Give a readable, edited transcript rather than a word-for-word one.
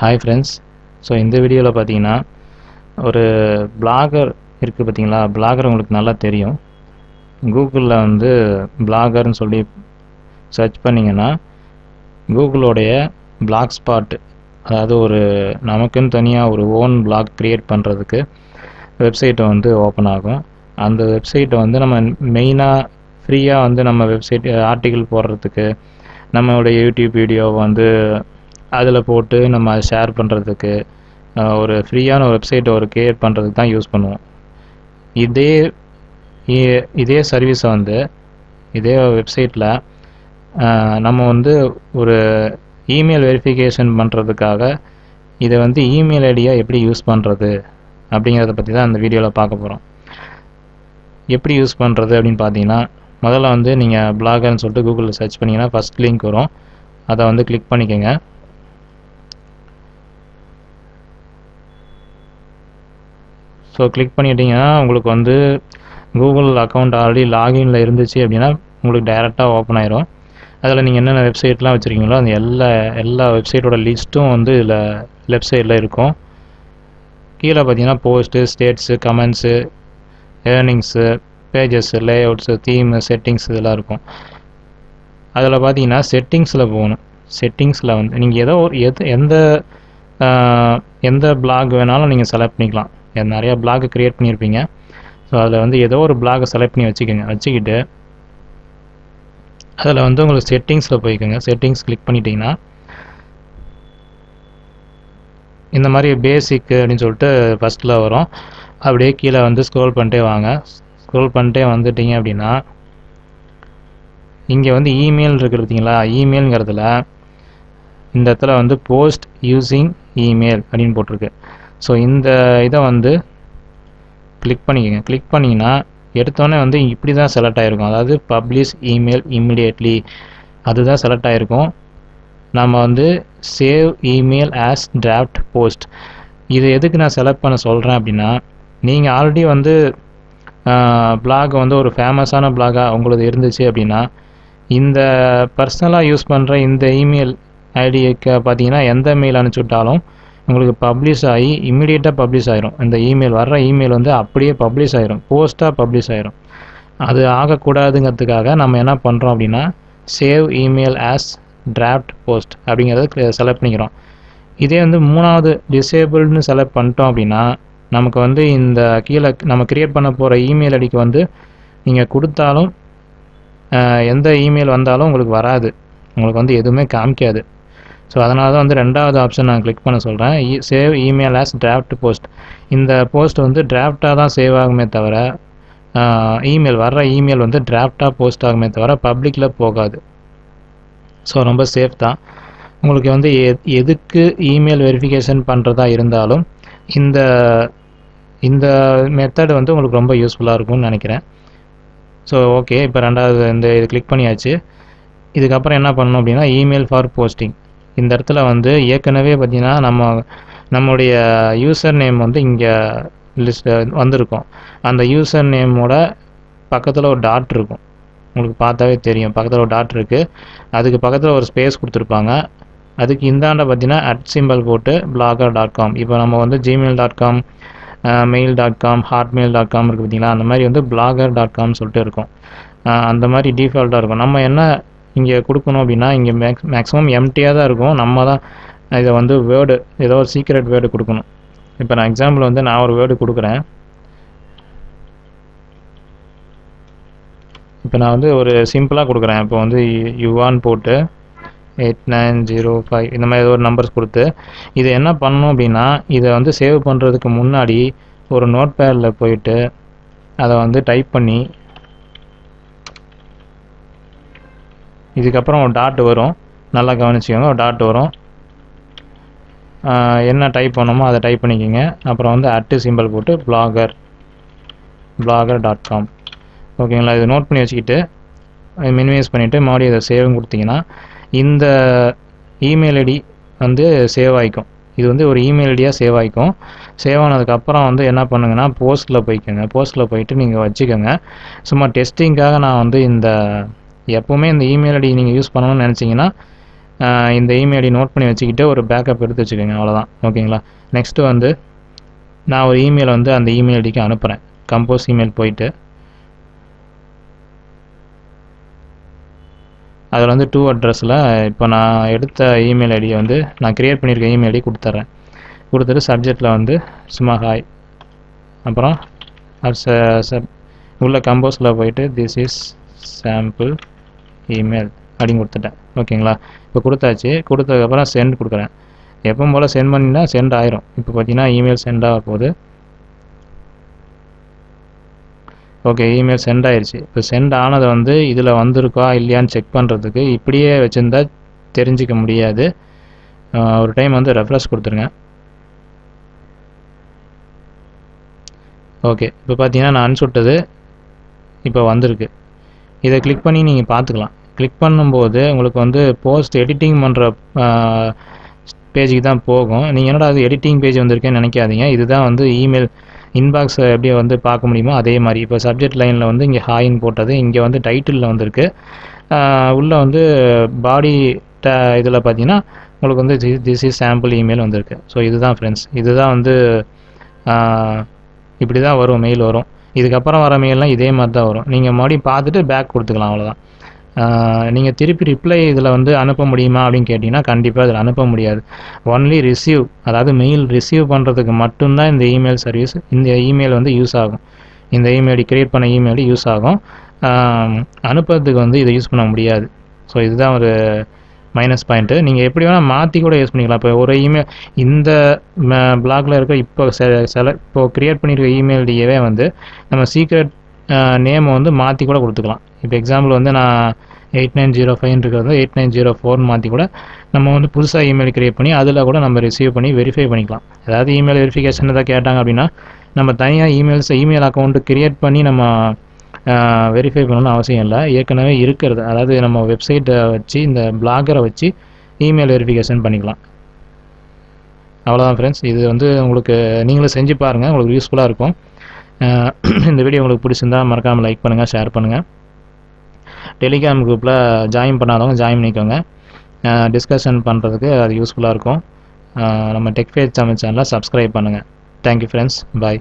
Hi friends. So இந்த வீடியோவில் பார்த்தீங்கன்னா ஒரு பிளாகர் இருக்குது பார்த்தீங்களா. பிளாகர் உங்களுக்கு நல்லா தெரியும். கூகுளில் வந்து பிளாகர்னு சொல்லி சர்ச் பண்ணிங்கன்னா கூகுளோடைய பிளாக் ஸ்பாட், அதாவது ஒரு நமக்குன்னு தனியாக ஒரு ஓன் பிளாக் க்ரியேட் பண்ணுறதுக்கு வெப்சைட்டை வந்து ஓப்பன் ஆகும். அந்த வெப்சைட்டை வந்து நம்ம மெயினாக ஃப்ரீயாக வந்து நம்ம வெப்சைட் ஆர்டிக்கிள் போடுறதுக்கு, நம்மளுடைய யூடியூப் வீடியோவை வந்து அதில் போட்டு நம்ம அதை ஷேர் பண்ணுறதுக்கு, ஒரு ஃப்ரீயான ஒரு வெப்சைட்டை ஒரு க்ரியேட் பண்ணுறதுக்கு தான் யூஸ் பண்ணுவோம். இதே சர்வீஸை வந்து இதே வெப்சைட்டில் நம்ம வந்து ஒரு இமெயில் வெரிஃபிகேஷன் பண்ணுறதுக்காக இதை வந்து இமெயில் ஐடியாக எப்படி யூஸ் பண்ணுறது அப்படிங்கிறத பற்றி தான் அந்த வீடியோவில் பார்க்க போகிறோம். எப்படி யூஸ் பண்ணுறது அப்படின்னு பார்த்தீங்கன்னா, முதல்ல வந்து நீங்கள் பிளாகர்னு சொல்லிட்டு கூகுளில் சர்ச் பண்ணிங்கன்னா ஃபஸ்ட் லிங்க் வரும். அதை வந்து கிளிக் பண்ணிக்கோங்க. ஸோ கிளிக் பண்ணிட்டீங்கன்னா உங்களுக்கு வந்து கூகுள் அக்கௌண்ட் ஆல்ரெடி லாகின்ல இருந்துச்சு அப்படின்னா உங்களுக்கு டைரெக்டாக ஓப்பன் ஆயிரும். அதில் நீங்கள் என்னென்ன வெப்சைட்லாம் வச்சுருக்கீங்களோ அந்த எல்லா வெப்சைட்டோட லிஸ்ட்டும் வந்து இதில் லெஃப்ட் சைடில் இருக்கும். கீழே பார்த்தீங்கன்னா post, stats, comments, earnings, pages, layouts, theme, settings இதெல்லாம் இருக்கும். அதில் பார்த்தீங்கன்னா செட்டிங்ஸில் போகணும். செட்டிங்ஸில் வந்து நீங்கள் ஏதோ ஒரு எந்த பிளாக் வேணாலும் நீங்கள் செலக்ட் பண்ணிக்கலாம். நிறையா பிளாக் க்ரியேட் பண்ணியிருப்பீங்க. ஸோ அதில் வந்து ஏதோ ஒரு பிளாகை செலக்ட் பண்ணி வச்சுக்கிட்டு அதில் வந்து உங்களுக்கு செட்டிங்ஸில் போய்க்குங்க. செட்டிங்ஸ் கிளிக் பண்ணிட்டீங்கன்னா இந்த மாதிரி பேசிக் அப்படின்னு சொல்லிட்டு ஃபஸ்ட்டில் வரும். அப்படியே கீழே வந்து ஸ்க்ரோல் பண்ணிட்டே வாங்க. ஸ்க்ரோல் பண்ணிட்டே வந்துட்டீங்க அப்படின்னா இங்கே வந்து இமெயில் இருக்குது பார்த்தீங்களா. இமெயில்ங்கிறதுல இந்த இடத்துல வந்து போஸ்ட் யூஸிங் இமெயில் அப்படின்னு போட்டிருக்கு. ஸோ இந்த இதை வந்து கிளிக் பண்ணிக்கோங்க. கிளிக் பண்ணிங்கன்னா எடுத்தோடனே வந்து இப்படி தான் செலக்ட் ஆகிருக்கும். அதாவது பப்ளிஷ் இமெயில் இம்மிடியேட்லி அதுதான் செலக்ட் ஆகிருக்கும். நம்ம வந்து save email as draft post, இது எதுக்கு நான் செலக்ட் பண்ண சொல்கிறேன் அப்படின்னா, நீங்கள் ஆல்ரெடி வந்து பிளாக் வந்து ஒரு ஃபேமஸான பிளாகாக உங்களுக்கு இருந்துச்சு அப்படின்னா இந்த பர்சனலாக யூஸ் பண்ணுற இந்த இமெயில் ஐடிக்கு பார்த்தீங்கன்னா எந்த மெயில் அனுப்பிச்சுட்டாலும் உங்களுக்கு பப்ளிஷ் ஆகி இம்மிடியேட்டாக பப்ளிஷ் ஆகிரும். இந்த இமெயில் வர்ற இமெயில் வந்து அப்படியே பப்ளிஷ் ஆகிரும், போஸ்ட்டாக பப்ளிஷ் ஆகிரும். அது ஆகக்கூடாதுங்கிறதுக்காக நம்ம என்ன பண்ணுறோம் அப்படின்னா save email as draft post அப்படிங்கிறத செலக்ட் பண்ணிக்கிறோம். இதே வந்து மூணாவது டிசேபிள்னு செலக்ட் பண்ணிட்டோம் அப்படின்னா நமக்கு வந்து இந்த கீழே நம்ம க்ரியேட் பண்ண போகிற இமெயில் ஐடிக்கு வந்து நீங்கள் கொடுத்தாலும் எந்த இமெயில் வந்தாலும் உங்களுக்கு வராது, உங்களுக்கு வந்து எதுவுமே காமிக்காது. ஸோ அதனால தான் வந்து ரெண்டாவது ஆப்ஷன் நான் கிளிக் பண்ண சொல்கிறேன், save email as draft post. இந்த போஸ்ட் வந்து டிராஃப்டாக தான் சேவ் ஆகுமே தவிர இமெயில் வர்ற இமெயில் வந்து டிராஃப்டாக போஸ்ட் ஆகுமே தவிர பப்ளிக்கில் போகாது. ஸோ ரொம்ப சேஃப் தான். உங்களுக்கு வந்து எதுக்கு இமெயில் வெரிஃபிகேஷன் பண்ணுறதா இருந்தாலும் இந்த மெத்தட் வந்து உங்களுக்கு ரொம்ப யூஸ்ஃபுல்லாக இருக்கும்னு நினைக்கிறேன். ஸோ ஓகே, இப்போ ரெண்டாவது இது கிளிக் பண்ணியாச்சு. இதுக்கப்புறம் என்ன பண்ணணும் அப்படின்னா இமெயில் ஃபார் போஸ்டிங். இந்த இடத்துல வந்து ஏற்கனவே பார்த்தீங்கன்னா நம்மளுடைய யூசர் நேம் வந்து இங்கே லிஸ்ட் வந்திருக்கும். அந்த யூசர் நேமோட பக்கத்தில் ஒரு டாட் இருக்கும், உங்களுக்கு பார்த்தாவே தெரியும். பக்கத்தில் ஒரு டாட் இருக்குது, அதுக்கு பக்கத்தில் ஒரு ஸ்பேஸ் கொடுத்துருப்பாங்க. அதுக்கு இந்தாண்ட பார்த்தீங்கன்னா @ போட்டு blogger.com. இப்போ நம்ம வந்து gmail.com, mail.com, hotmail.com இருக்குது பார்த்தீங்களா. அந்த மாதிரி வந்து blogger.com சொல்லிட்டு இருக்கும். அந்த மாதிரி டிஃபால்ட்டாக இருக்கும். நம்ம என்ன இங்கே கொடுக்கணும் அப்படின்னா இங்கே மேக்ஸிமம் எம்டியாக தான் இருக்கும். நம்ம தான் இதை வந்து வேர்டு, ஏதோ ஒரு சீக்ரெட் வேர்டு கொடுக்கணும். இப்போ நான் எக்ஸாம்பிள் வந்து நான் ஒரு வேர்டு கொடுக்குறேன். இப்போ நான் வந்து ஒரு சிம்பிளாக கொடுக்குறேன். இப்போ வந்து யுவான் போட்டு 8905 இந்த மாதிரி ஏதோ ஒரு நம்பர்ஸ் கொடுத்து இதை என்ன பண்ணணும் அப்படின்னா இதை வந்து சேவ் பண்ணுறதுக்கு முன்னாடி ஒரு நோட் பேடில் போயிட்டு அதை வந்து டைப் பண்ணி இதுக்கப்புறம் ஒரு டாட் வரும், நல்லா கவனிச்சுக்கோங்க. ஒரு டாட் வரும், என்ன டைப் பண்ணணுமோ அதை டைப் பண்ணிக்கோங்க. அப்புறம் வந்து @ போட்டு blogger.com. ஓகேங்களா. இதை நோட் பண்ணி வச்சுக்கிட்டு மினிமைஸ் பண்ணிவிட்டு மறுபடியும் இதை சேவ்னு கொடுத்தீங்கன்னா இந்த இமெயில் ஐடி வந்து சேவ் ஆகிக்கும். இது வந்து ஒரு இமெயில் ஐடியாக சேவ் ஆகிக்கும். சேவ் ஆனதுக்கப்புறம் வந்து என்ன பண்ணுங்கன்னா போஸ்ட்டில் போய்க்கோங்க. போஸ்ட்டில் போயிட்டு நீங்கள் வச்சுக்கோங்க. சும்மா டெஸ்டிங்காக நான் வந்து எப்போவுமே இந்த இமெயில் ஐடி நீங்கள் யூஸ் பண்ணணும்னு நினச்சிங்கன்னா இந்த இமெயில் ஐடி நோட் பண்ணி வச்சுக்கிட்டு ஒரு பேக்கப் எடுத்து வச்சுக்கோங்க, அவ்வளோதான். ஓகேங்களா? நெக்ஸ்ட்டு வந்து நான் ஒரு இமெயில் வந்து அந்த இமெயில் ஐடிக்கு அனுப்புகிறேன். கம்போஸ் இமெயில் போயிட்டு அதில் வந்து டூ அட்ரஸில் இப்போ நான் எடுத்த இமெயில் ஐடியை வந்து நான் க்ரியேட் பண்ணியிருக்க இமெயில் ஐடி கொடுத்துட்றேன். கொடுத்துட்டு சப்ஜெக்டில் வந்து சும்மா ஹாய், அப்புறம் உள்ள கம்போஸில் போயிட்டு திஸ் இஸ் சாம்பிள் இமெயில் அப்படின்னு கொடுத்துட்டேன். ஓகேங்களா? இப்போ கொடுத்தாச்சு. கொடுத்ததுக்கப்புறம் சென்ட் கொடுக்குறேன். எப்பவும் போல் சென்ட் பண்ணினா சென்ட் ஆயிரும். இப்போ பார்த்தீங்கன்னா இமெயில் சென்ட் ஆக போகுது. ஓகே, இமெயில் சென்ட் ஆயிடுச்சு. இப்போ சென்ட் ஆனதை வந்து இதில் வந்திருக்கா இல்லையான்னு செக் பண்ணுறதுக்கு இப்படியே வச்சுருந்தா தெரிஞ்சிக்க முடியாது. ஒரு டைம் வந்து ரெஃப்ரெஷ் கொடுத்துருங்க. ஓகே, இப்போ பார்த்தீங்கன்னா நான் அனுப்பிச்சுட்டது இப்போ வந்திருக்கு. இதை கிளிக் பண்ணி நீங்கள் பார்த்துக்கலாம். கிளிக் பண்ணும்போது உங்களுக்கு வந்து போஸ்ட் எடிட்டிங் பண்ணுற பேஜுக்கு தான் போகும். நீங்கள் என்னடா அது எடிட்டிங் பேஜ் வந்திருக்கேன்னு நினைக்காதீங்க. இதுதான் வந்து இமெயில் இன்பாக்ஸை எப்படி வந்து பார்க்க முடியுமோ அதே மாதிரி. இப்போ சப்ஜெக்ட் லைனில் வந்து இங்கே ஹாயின்னு போட்டது, இங்கே வந்து டைட்டிலில் வந்திருக்கு. உள்ளே வந்து பாடி இதில் பார்த்தீங்கன்னா உங்களுக்கு வந்து திஸ் இஸ் சாம்பிள் இமெயில் வந்திருக்கு. ஸோ இதுதான் ஃப்ரெண்ட்ஸ், இதுதான் வந்து இப்படி தான் வரும், மெயில் வரும். இதுக்கப்புறம் வர மெயிலெலாம் இதே மாதிரி தான் வரும். நீங்கள் மறுபடியும் பார்த்துட்டு பேக் கொடுத்துக்கலாம், அவ்வளோதான். நீங்கள் திருப்பி ரிப்ளை இதில் வந்து அனுப்ப முடியுமா அப்படின்னு கேட்டிங்கன்னா கண்டிப்பாக இதில் அனுப்ப முடியாது. ஒன்லி ரிசீவ், அதாவது மெயில் ரிசீவ் பண்ணுறதுக்கு மட்டும்தான் இந்த இமெயில் சர்வீஸ், இந்த இமெயில் வந்து யூஸ் ஆகும். இந்த இமெயில் கிரியேட் பண்ண இமெயில் யூஸ் ஆகும். அனுப்புறதுக்கு வந்து இதை யூஸ் பண்ண முடியாது. ஸோ இதுதான் ஒரு மைனஸ் பாயிண்ட்டு. நீங்கள் எப்படி வேணால் மாற்றி கூட யூஸ் பண்ணிக்கலாம். இப்போ ஒரு இமெயில் இந்த பிளாகில் இருக்க இப்போ க்ரியேட் பண்ணியிருக்க இமெயில் ஐடியவே வந்து நம்ம சீக்ரெட் நேமை வந்து மாற்றி கூட கொடுத்துக்கலாம். இப்போ எக்ஸாம்பிள் வந்து நான் 8905 இருக்கிறது 8904 மாற்றி கூட நம்ம வந்து புதுசாக இமெயில் க்ரியேட் பண்ணி அதில் கூட நம்ம ரிசீவ் பண்ணி வெரிஃபை பண்ணிக்கலாம். அதாவது இமெயில் வெரிஃபிகேஷன் தான் கேட்டாங்க அப்படின்னா நம்ம தனியாக இமெயில் அக்கௌண்ட்டு க்ரியேட் பண்ணி நம்ம வெரிஃபை பண்ணணும்னு அவசியம் இல்லை. ஏற்கனவே இருக்கிறது, அதாவது நம்ம வெப்சைட்டை வச்சு இந்த பிளாகரை வச்சு இமெயில் வெரிஃபிகேஷன் பண்ணிக்கலாம். அவ்வளோதான் ஃப்ரெண்ட்ஸ். இது வந்து உங்களுக்கு நீங்களும் செஞ்சு பாருங்கள், உங்களுக்கு யூஸ்ஃபுல்லாக இருக்கும். இந்த வீடியோ உங்களுக்கு பிடிச்சிருந்தா மறக்காமல் லைக் பண்ணுங்கள், ஷேர் பண்ணுங்கள். டெலிகிராம் குரூப்பில் ஜாயின் பண்ணாதவங்க ஜாயின் பண்ணிக்கோங்க. டிஸ்கஷன் பண்ணுறதுக்கு அது யூஸ்ஃபுல்லாக இருக்கும். நம்ம டெக் ஃபேஸ் தமிழ் சேனலை சப்ஸ்கிரைப் பண்ணுங்கள். தேங்க்யூ ஃப்ரெண்ட்ஸ், பாய்.